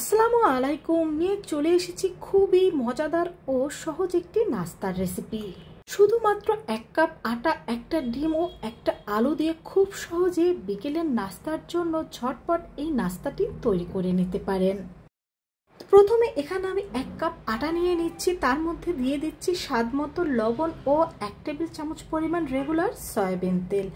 আসসালামু আলাইকুম নিয়ে চলে এসেছি খুবই মজাদার ও সহজ একটি নাস্তার রেসিপি। শুধুমাত্র 1 কাপ আটা, একটা ডিম ও একটা আলু দিয়ে খুব সহজে বিকেলের নাস্তার জন্য ঝটপট এই নাস্তাটি তৈরি করে নিতে পারেন। প্রথমে এখানে আমি 1 কাপ আটা নিয়ে নিচ্ছি, তার মধ্যে দিয়ে দিচ্ছি স্বাদমতো লবণ ও 1 টেবিল চামচ পরিমাণ রেগুলার সয়াবিন তেল।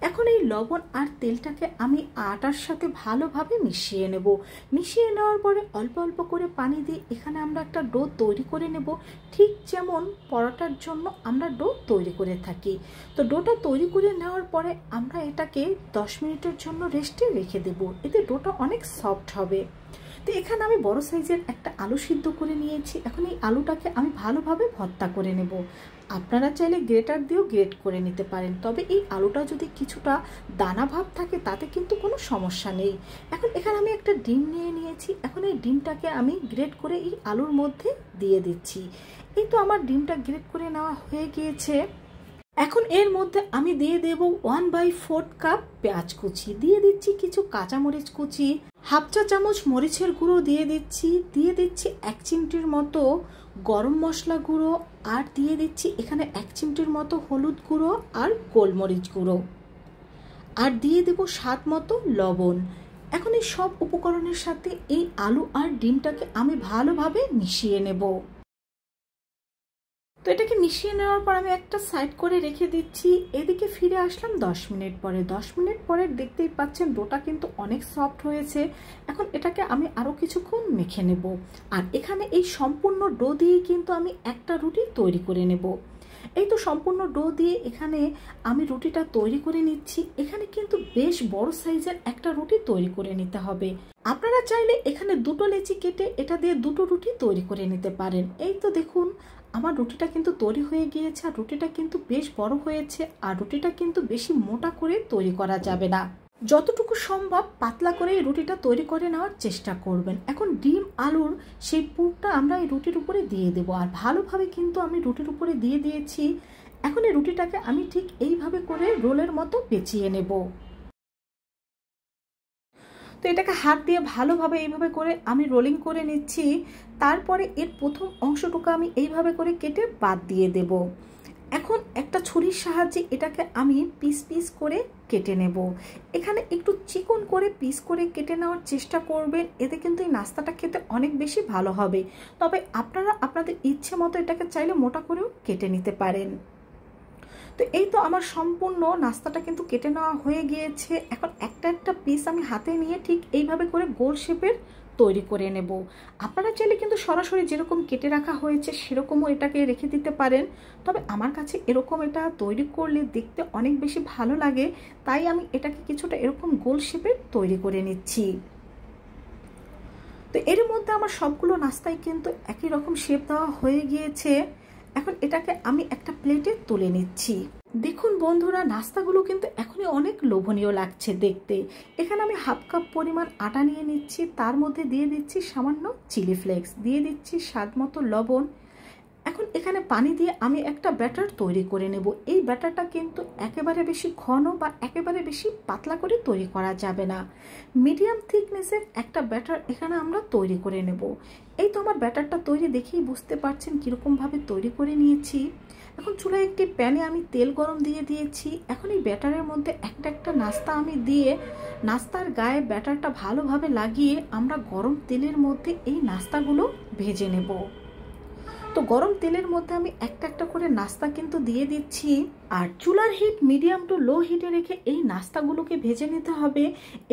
এখন এই লবণ আর তেলটাকে আমি আটার সাথে ভালোভাবে মিশিয়ে নেব। মিশিয়ে নেওয়ার পরে অল্প অল্প করে পানি দিয়ে এখানে আমরা একটা ডো তৈরি করে নেব, ঠিক যেমন পরোটার জন্য আমরা ডো তৈরি করে থাকি। তো ডোটা তৈরি করে নেওয়ার পরে আমরা এটাকে 10 মিনিটের জন্য রেস্টে রেখে দেব, এতে ডোটা অনেক সফট হবে। তো এখানে আমি বড় সাইজের একটা আলু সিদ্ধ করে নিয়েছি। এখন এই আলুটাকে আমি ভালোভাবে ভর্তা করে নেব। আপনারা চাইলে গ্রেটার দিয়েও গ্রেট করে নিতে পারেন, তবে এই আলুটা যদি কিছুটা দানা ভাব থাকে তাতে কিন্তু কোনো সমস্যা নেই। এখন এখানে আমি একটা ডিম নিয়ে নিয়েছি। এখন এই ডিমটাকে আমি গ্রেট করে এই আলুর মধ্যে দিয়ে দিচ্ছি। এই তো আমার ডিমটা গ্রেট করে নেওয়া হয়ে গিয়েছে। এখন এর মধ্যে আমি দিয়ে দেব 1/4 কাপ পেঁয়াজ কুচি, দিয়ে দিচ্ছি কিছু কাঁচামরিচ কুচি, হাফ চা চামচ মরিচের গুঁড়ো দিয়ে দিচ্ছি 1 চিমটির মতো গরম মশলা গুঁড়ো, আর দিয়ে দিচ্ছি এখানে 1 চিমটির মতো হলুদ গুঁড়ো আর গোলমরিচ গুঁড়ো, আর দিয়ে দেব স্বাদ মতো লবণ। এখন এই সব উপকরণের সাথে এই আলু আর ডিমটাকে আমি ভালোভাবে মিশিয়ে নেব। তো এটাকে মিশিয়ে নেওয়ার পর আমি একটা সাইড করে রেখে দিচ্ছি। এদিকে ফিরে আসলাম 10 মিনিট পরে। 10 মিনিট পরে দেখতেই পাচ্ছেন ডোটা কিন্তু অনেক সফট হয়েছে। এখন এটাকে আমি আরও কিছুক্ষণ মেখে নেব। আর এখানে এই সম্পূর্ণ ডো দিয়ে কিন্তু আমি একটা রুটি তৈরি করে নেব। এই তো সম্পূর্ণ ডো দিয়ে এখানে আমি রুটিটা তৈরি করে নিচ্ছি। এখানে কিন্তু বেশ বড় সাইজের একটা রুটি তৈরি করে নিতে হবে। আপনারা চাইলে এখানে 2টো লেচি কেটে এটা দিয়ে 2টো রুটি তৈরি করে নিতে পারেন। এই তো দেখুন আমার রুটিটা কিন্তু তৈরি হয়ে গিয়েছে, আর রুটিটা কিন্তু বেশ বড় হয়েছে। আর রুটিটা কিন্তু বেশি মোটা করে তৈরি করা যাবে না, যতটুকু সম্ভব পাতলা করে এই রুটিটা তৈরি করে নেওয়ার চেষ্টা করবেন। এখন ডিম আলুর সেই পুরটা আমরা এই রুটির উপরে দিয়ে দেবো, আর ভালোভাবে কিন্তু আমি রুটির উপরে দিয়ে দিয়েছি। এখন এই রুটিটাকে আমি ঠিক এইভাবে করে রোলের মতো পেঁচিয়ে নেব। তো এটাকে হাত দিয়ে ভালোভাবে এইভাবে করে আমি রোলিং করে নিচ্ছি। তারপরে এর প্রথম অংশটুকু আমি এইভাবে করে কেটে বাদ দিয়ে দেব। এখন একটা ছুরির সাহায্যে এটাকে আমি পিস পিস করে কেটে নেব। এখানে একটু চিকন করে পিস করে কেটে নেওয়ার চেষ্টা করবেন, এতে কিন্তু এই নাস্তাটা খেতে অনেক বেশি ভালো হবে। তবে আপনারা আপনাদের ইচ্ছে মতো এটাকে চাইলে মোটা করেও কেটে নিতে পারেন। তো এই তো আমার সম্পূর্ণ নাস্তাটা কিন্তু কেটে নেওয়া হয়ে গিয়েছে। এখন একটা একটা পিস আমি হাতে নিয়ে ঠিক এইভাবে করে গোল শেপের তৈরি করে নেব। আপনারা চাইলে কিন্তু সরাসরি যেরকম কেটে রাখা হয়েছে সেরকমও এটাকে রেখে দিতে পারেন, তবে আমার কাছে এরকম এটা তৈরি করলে দেখতে অনেক বেশি ভালো লাগে, তাই আমি এটাকে কিছুটা এরকম গোল শেপের তৈরি করে নিচ্ছি। তো এর মধ্যে আমার সবগুলো নাস্তাই কিন্তু একই রকম শেপ দেওয়া হয়ে গিয়েছে। এখন এটাকে আমি একটা প্লেটে তুলে নিচ্ছি। দেখুন বন্ধুরা, নাস্তাগুলো কিন্তু এখনই অনেক লোভনীয় লাগছে দেখতে। এখানে আমি হাফ কাপ পরিমাণ আটা নিয়ে নিচ্ছি, তার মধ্যে দিয়ে দিচ্ছি সামান্য চিলি ফ্লেক্স, দিয়ে দিচ্ছি স্বাদ মতো লবণ। এখন এখানে পানি দিয়ে আমি একটা ব্যাটার তৈরি করে নেব। এই ব্যাটারটা কিন্তু একেবারে বেশি ঘন বা একেবারে বেশি পাতলা করে তৈরি করা যাবে না, মিডিয়াম থিকনেসের একটা ব্যাটার এখানে আমরা তৈরি করে নেব। এই তো আমার ব্যাটারটা তৈরি দেখেই বুঝতে পারছেন কীরকমভাবে তৈরি করে নিয়েছি। এখন চুলায় একটি প্যানে আমি তেল গরম দিয়ে দিয়েছি। এখন এই ব্যাটারের মধ্যে একটা একটা নাস্তা আমি দিয়ে নাস্তার গায়ে ব্যাটারটা ভালোভাবে লাগিয়ে আমরা গরম তেলের মধ্যে এই নাস্তাগুলো ভেজে নেব। তো গরম তেলের মধ্যে আমি একটা একটা করে নাস্তা কিন্তু দিয়ে দিচ্ছি, আর চুলার হিট মিডিয়াম টু লো হিটে রেখে এই নাস্তাগুলোকে ভেজে নিতে হবে।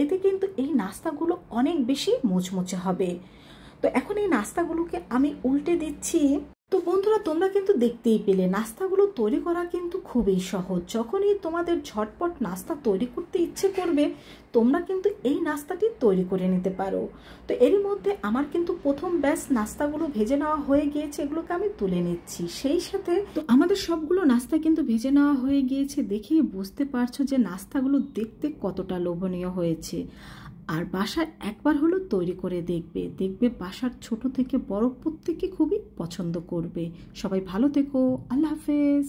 এতে কিন্তু এই নাস্তাগুলো অনেক বেশি মুচমুচে হবে। তো এখন এই নাস্তাগুলোকে আমি উল্টে দিচ্ছি। তো বন্ধুরা, তোমরা কিন্তু দেখতেই পেলে নাস্তাগুলো তৈরি করা কিন্তু খুবই সহজ। যখনই তোমাদের ঝটপট নাস্তা তৈরি করতে ইচ্ছে করবে তোমরা কিন্তু এই নাস্তাটি তৈরি করে নিতে পারো। তো এরই মধ্যে আমার কিন্তু প্রথম ব্যাচ নাস্তাগুলো ভেজে নেওয়া হয়ে গিয়েছে, এগুলোকে আমি তুলে নিচ্ছি। সেই সাথে তো আমাদের সবগুলো নাস্তা কিন্তু ভেজে নেওয়া হয়ে গিয়েছে, দেখেই বুঝতে পারছো যে নাস্তাগুলো দেখতে কতটা লোভনীয় হয়েছে। আর বাসায় একবার হলো তৈরি করে দেখবে বাসার ছোট থেকে বড় প্রত্যেকে খুবই পছন্দ করবে। সবাই ভালো থেকো, আল্লাহ হাফেজ।